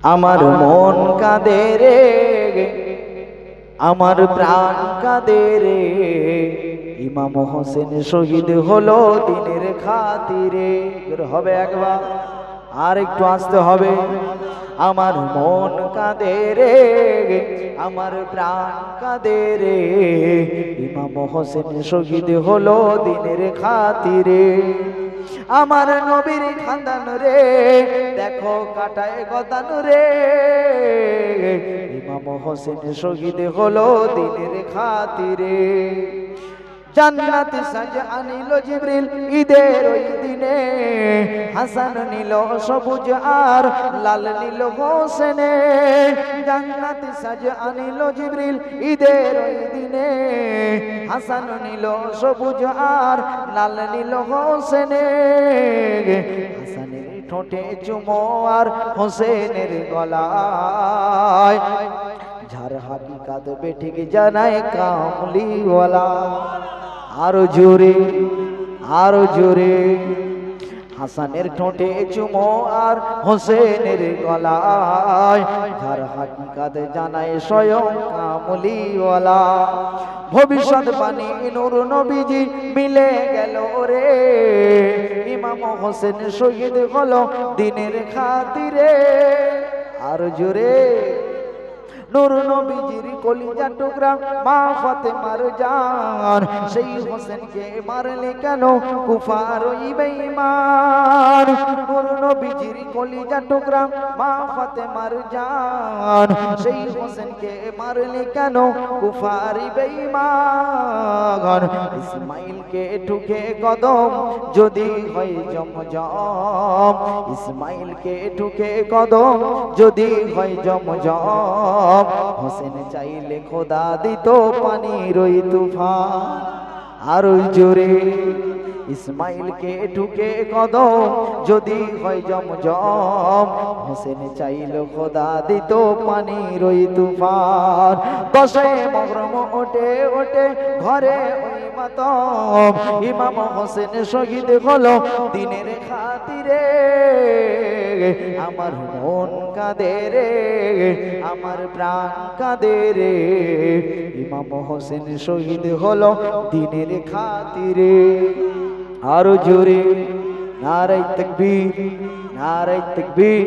আমার মন কাঁদে রে, আমার প্রাণ কাঁদে রে, ইমাম হোসেন শহীদ হলো দিনের খাতিরে। হবে একবার, আর একটু আসতে হবে। আমার মন কাঁদে রে, আমার প্রাণ কাঁদে রে, ইমাম হোসেন শহীদ হলো দিনের খাতিরে। আমার নবীর খানদান রে, দেখো কাটায় গদান রে, ইমাম হোসেন শহীদ হলো দিনের খাতিরে। জান্নাত সাজ আনিল জিবরিল ঈদের ওই দিনে, হাসান নিল সবুজ আর লাল নীল হোসেনে। জান্নাত সাজ আনিল জিবরিল ঈদের ওই দিনে, হাসান নিল সবুজ আর লাল নীল হোসেনে। হাসানের ঠোঁটে চুমো আর হোসেনের গলায়, যার হাকিকাত বেঠিক জানায় কামলিওয়ালা। আরো জোরে, আরো জোরে। হাসানের ঠোঁটে চুমো আর হোসেনের গলায়, যার হাকিকাত জানায় স্বয়ং কামলিওয়ালা। ভবিষ্যৎবাণী নূর নবীজি মিলে গেল রে, ইমাম হোসেন শহীদ হলো দিনের খাতিরে। আর জোরে। নূর নবীজির কলিজা টুকরা মা ফাতেমার জান, সেই হোসেনকে মারলে কেন কুফার ওই বেঈমান। নূর নবীজির কলিজা টুকরা মা ফাতেমার জান, সেই হোসেনকে মারলে কেন কুফার বেঈমান। ইসমাইলকে ঠুকে কদম যদি হয় জমজম, ইসমাইলকে ঠুকে কদম যদি হয় জমজম। হোসেন চাইলে খোদা দিত পানির ওই তুফান। আর ওই জোরে। ইসমাইলকে ঠুকে কদম যদি হয় জমজম, হোসেন চাইল খোদা দিত পানির ওই তুফান। দশে মহরম ওঠে ওঠে ঘরে ওই মাতম, ইমাম হোসেন শহীদ হলো দিনের খাতিরে। আমার মন কাঁদে রে, আমার প্রাণ কাঁদে রে, ইমাম হোসেন শহীদ হলো দিনের খাতিরে। আরো জোরে। নারায়ে তাকবীর, নারায়ে তাকবীর।